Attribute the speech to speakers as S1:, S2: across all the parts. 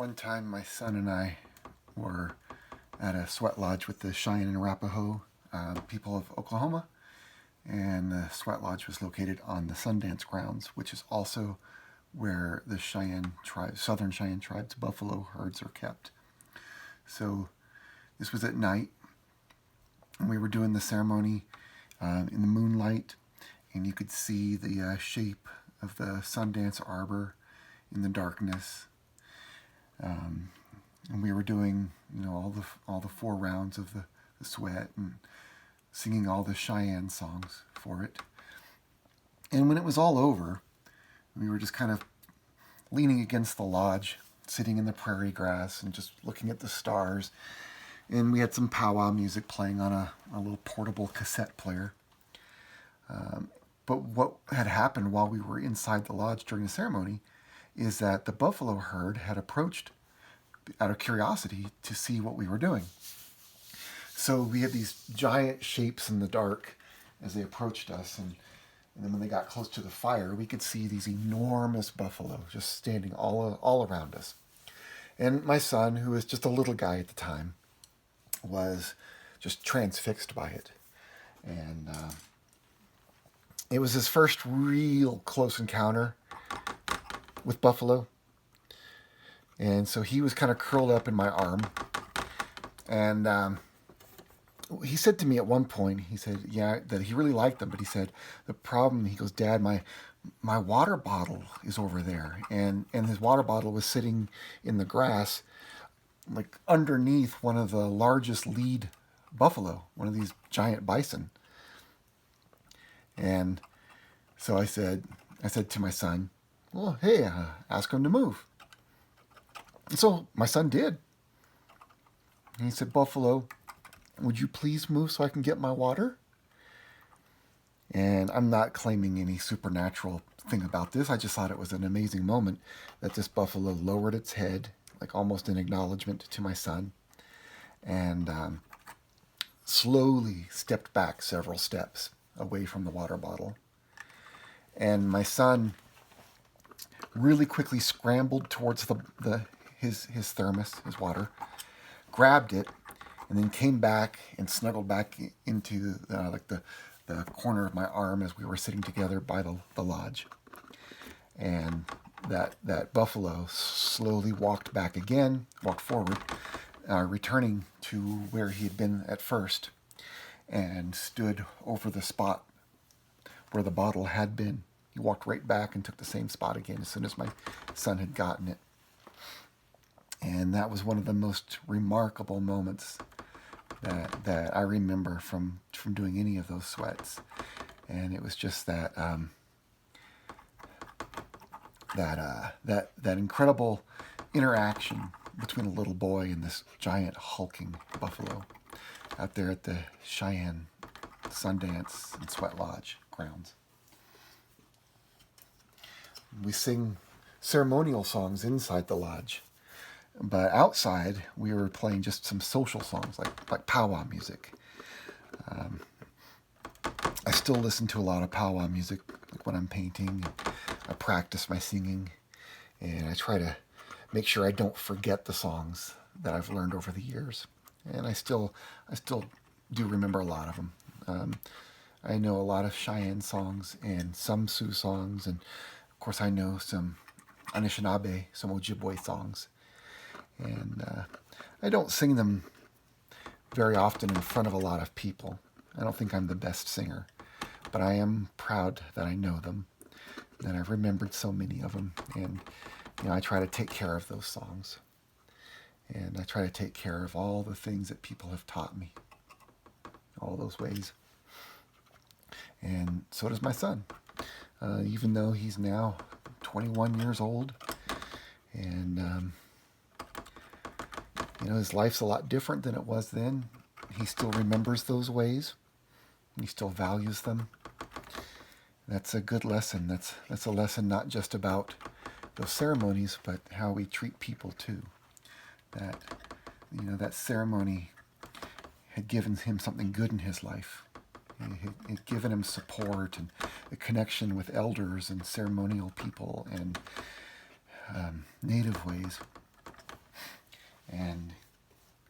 S1: One time, my son and I were at a sweat lodge with the Cheyenne and Arapaho people of Oklahoma, and the sweat lodge was located on the Sundance grounds, which is also where the Cheyenne tribe, Southern Cheyenne tribe's buffalo herds are kept. So this was at night, and we were doing the ceremony in the moonlight, and you could see the shape of the Sundance arbor in the darkness. And we were doing, all the 4 rounds of the sweat and singing all the Cheyenne songs for it. And when it was all over, we were just kind of leaning against the lodge, sitting in the prairie grass and just looking at the stars. And we had some powwow music playing on a little portable cassette player. But what had happened while we were inside the lodge during the ceremony is that the buffalo herd had approached out of curiosity to see what we were doing. So we had these giant shapes in the dark as they approached us, and then when they got close to the fire, we could see these enormous buffalo just standing all around us. And my son, who was just a little guy at the time, was just transfixed by it. And it was his first real close encounter with buffalo. And so he was kind of curled up in my arm. And he said to me at one point, he said, yeah, that he really liked them. But he said, the problem, he goes, Dad, my water bottle is over there. And his water bottle was sitting in the grass, like underneath one of the largest lead buffalo, one of these giant bison. And so I said to my son, well, hey, ask him to move. And so my son did. And he said, Buffalo, would you please move so I can get my water? And I'm not claiming any supernatural thing about this. I just thought it was an amazing moment that this buffalo lowered its head, like almost in acknowledgement to my son, and slowly stepped back several steps away from the water bottle. And my son really quickly scrambled towards his thermos, his water, grabbed it, and then came back and snuggled back into the corner of my arm as we were sitting together by the lodge. And that buffalo slowly walked forward, returning to where he had been at first, and stood over the spot where the bottle had been. He walked right back and took the same spot again as soon as my son had gotten it. And that was one of the most remarkable moments that I remember from doing any of those sweats. And it was just that incredible interaction between a little boy and this giant hulking buffalo out there at the Cheyenne Sundance and Sweat Lodge grounds. We sing ceremonial songs inside the lodge, but outside we were playing just some social songs like powwow music. I still listen to a lot of powwow music, like when I'm painting. I practice my singing, and I try to make sure I don't forget the songs that I've learned over the years. And I still do remember a lot of them. I know a lot of Cheyenne songs and some Sioux songs, and of course I know some Anishinaabe, some Ojibwe songs. And I don't sing them very often in front of a lot of people. I don't think I'm the best singer, but I am proud that I know them, and I've remembered so many of them. And I try to take care of those songs, and I try to take care of all the things that people have taught me, all those ways. And so does my son, even though he's now 21 years old, and his life's a lot different than it was then. He still remembers those ways. He still values them. That's a good lesson. That's a lesson not just about those ceremonies, but how we treat people too. That ceremony had given him something good in his life. It had given him support and a connection with elders and ceremonial people and native ways. And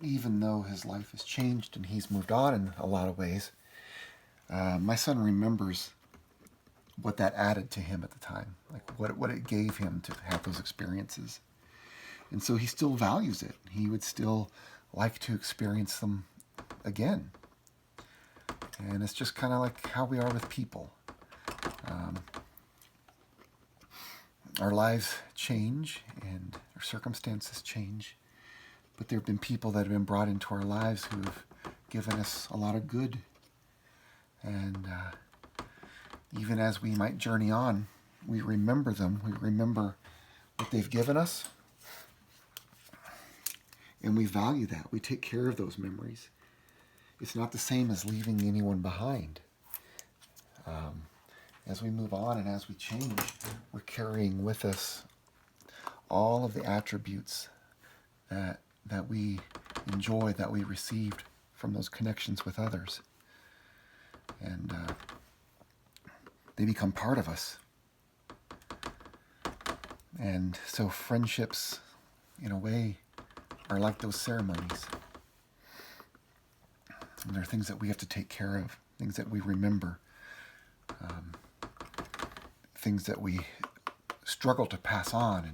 S1: even though his life has changed and he's moved on in a lot of ways, my son remembers what that added to him at the time, like what it gave him to have those experiences. And so he still values it. He would still like to experience them again. And it's just kind of like how we are with people. Our lives change and our circumstances change, but there have been people that have been brought into our lives who have given us a lot of good. And even as we might journey on, we remember them. We remember what they've given us. And we value that. We take care of those memories. It's not the same as leaving anyone behind. As we move on and as we change, we're carrying with us all of the attributes that we enjoy, that we received from those connections with others. And they become part of us. And so friendships, in a way, are like those ceremonies. And they're things that we have to take care of, things that we remember, things that we struggle to pass on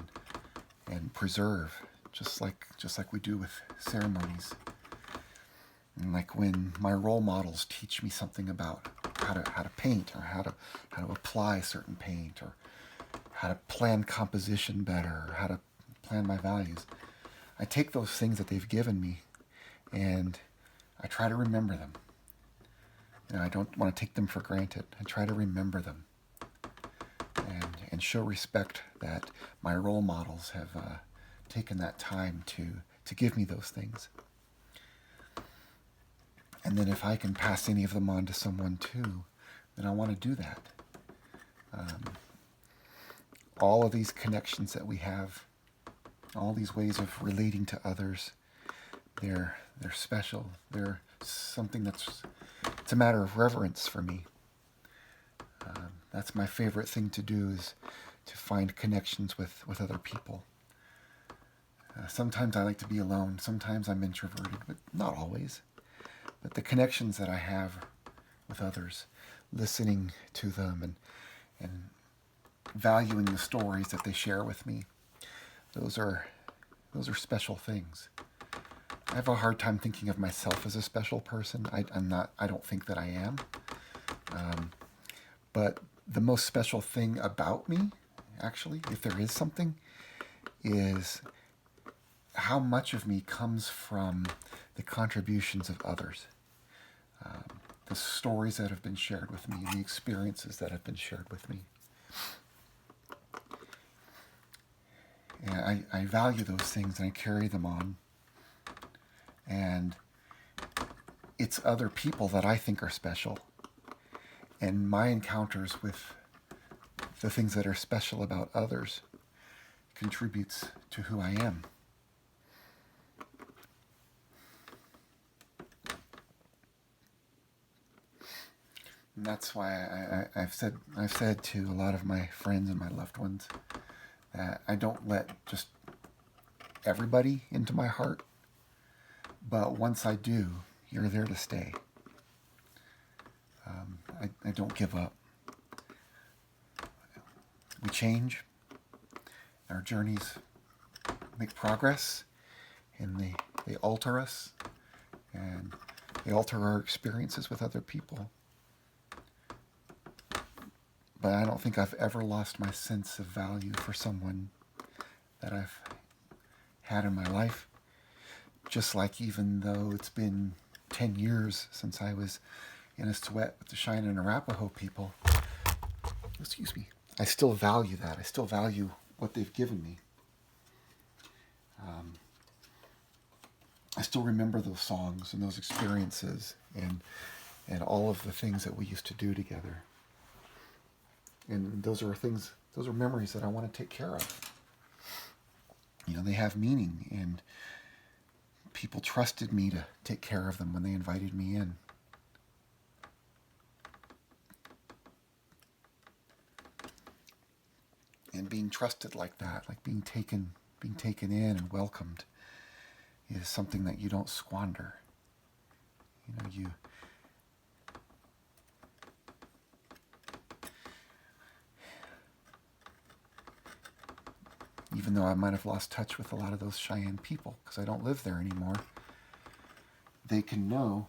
S1: and preserve, just like we do with ceremonies. And like when my role models teach me something about how to paint, or how to apply certain paint, or how to plan composition better, or how to plan my values, I take those things that they've given me and I try to remember them. I don't want to take them for granted. I try to remember them and show respect that my role models have taken that time to give me those things. And then if I can pass any of them on to someone too, then I want to do that. All of these connections that we have, all these ways of relating to others, they're special. They're something it's a matter of reverence for me. That's my favorite thing to do, is to find connections with other people. Sometimes I like to be alone. Sometimes I'm introverted, but not always. But the connections that I have with others, listening to them and valuing the stories that they share with me, those are special things. I have a hard time thinking of myself as a special person. I don't think that I am. But the most special thing about me, actually, if there is something, is how much of me comes from the contributions of others. The stories that have been shared with me, the experiences that have been shared with me. And I value those things and I carry them on. And it's other people that I think are special. And my encounters with the things that are special about others contributes to who I am. And that's why I've said to a lot of my friends and my loved ones that I don't let just everybody into my heart, but once I do, you're there to stay. I don't give up. We change. Our journeys make progress, and they alter us, and they alter our experiences with other people. But I don't think I've ever lost my sense of value for someone that I've had in my life. Just like even though it's been 10 years since I was in a sweat with the Cheyenne and Arapaho people, I still value that. I still value what they've given me. I still remember those songs and those experiences and all of the things that we used to do together. And those are memories that I want to take care of. They have meaning, and people trusted me to take care of them when they invited me in. And being trusted like that, like being taken in and welcomed, is something that you don't squander. Even though I might have lost touch with a lot of those Cheyenne people because I don't live there anymore, they can know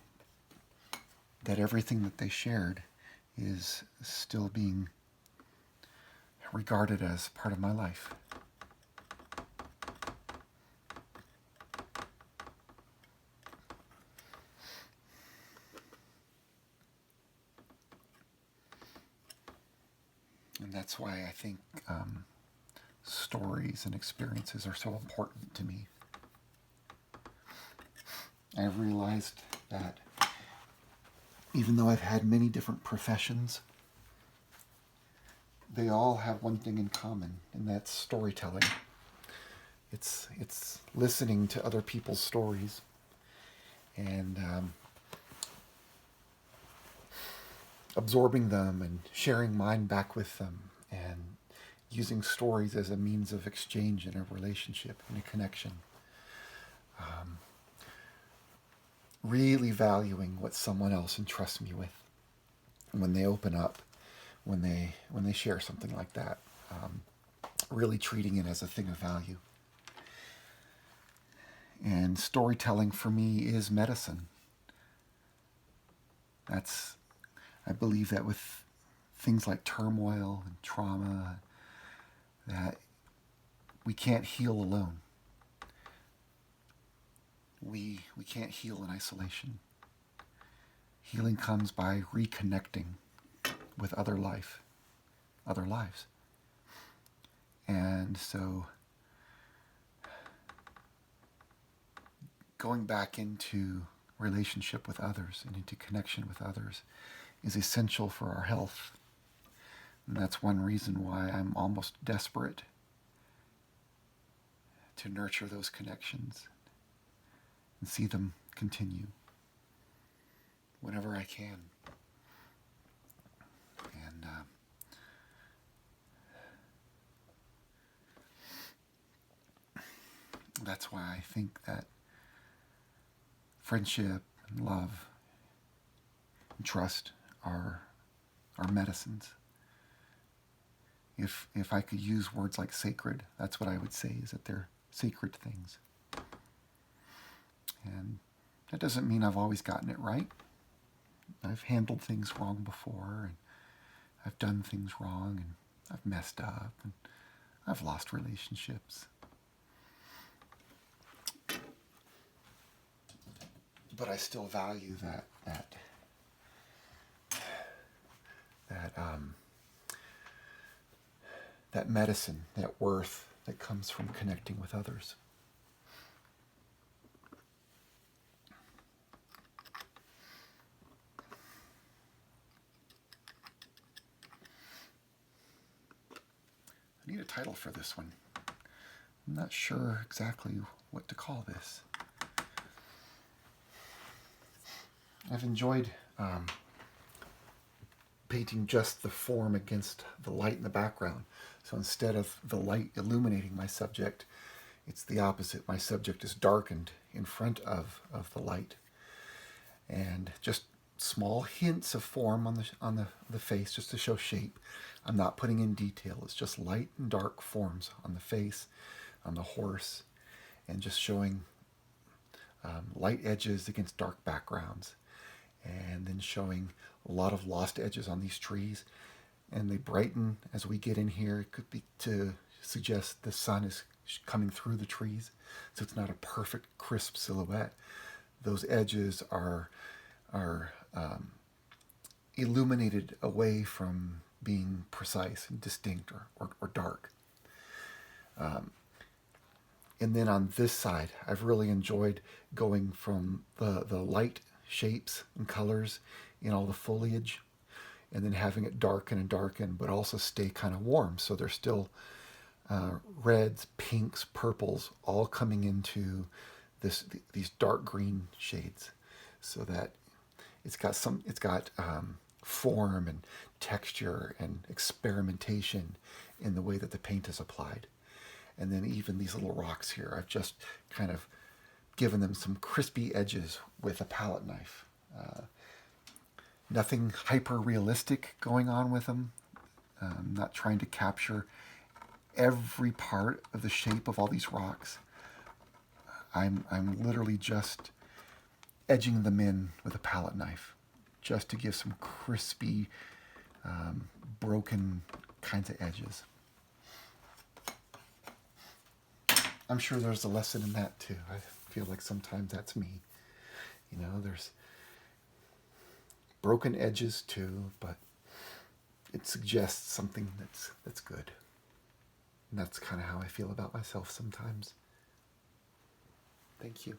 S1: that everything that they shared is still being regarded as part of my life. And that's why I think stories and experiences are so important to me. I've realized that even though I've had many different professions, they all have one thing in common, and that's storytelling. It's listening to other people's stories and absorbing them and sharing mine back with them, and using stories as a means of exchange in a relationship, in a connection. Really valuing what someone else entrusts me with when they open up, when they share something like that. Really treating it as a thing of value. And storytelling for me is medicine. I believe that with things like turmoil and trauma, that we can't heal alone. We can't heal in isolation. Healing comes by reconnecting with other lives. And so going back into relationship with others and into connection with others is essential for our health. And that's one reason why I'm almost desperate to nurture those connections and see them continue whenever I can. And that's why I think that friendship and love and trust are medicines. If I could use words like sacred, that's what I would say, is that they're sacred things. And that doesn't mean I've always gotten it right. I've handled things wrong before, and I've done things wrong, and I've messed up, and I've lost relationships. But I still value that medicine, that worth that comes from connecting with others. I need a title for this one. I'm not sure exactly what to call this. I've enjoyed painting just the form against the light in the background. So instead of the light illuminating my subject, it's the opposite. My subject is darkened in front of the light. And just small hints of form on the face just to show shape. I'm not putting in detail. It's just light and dark forms on the face, on the horse, and just showing light edges against dark backgrounds. And then showing a lot of lost edges on these trees. And they brighten as we get in here. It could be to suggest the sun is coming through the trees, so it's not a perfect, crisp silhouette. Those edges are illuminated away from being precise and distinct or dark. And then on this side, I've really enjoyed going from the light shapes and colors in all the foliage, and then having it darken and darken, but also stay kind of warm. So there's still reds, pinks, purples, all coming into these dark green shades, so that it's got form and texture and experimentation in the way that the paint is applied. And then even these little rocks here, I've just kind of given them some crispy edges with a palette knife. Nothing hyper realistic going on with them. Not trying to capture every part of the shape of all these rocks. I'm literally just edging them in with a palette knife, just to give some crispy, broken kinds of edges. I'm sure there's a lesson in that too. I feel like sometimes that's me. You know, there's broken edges too, but it suggests something that's good. And that's kind of how I feel about myself sometimes. Thank you.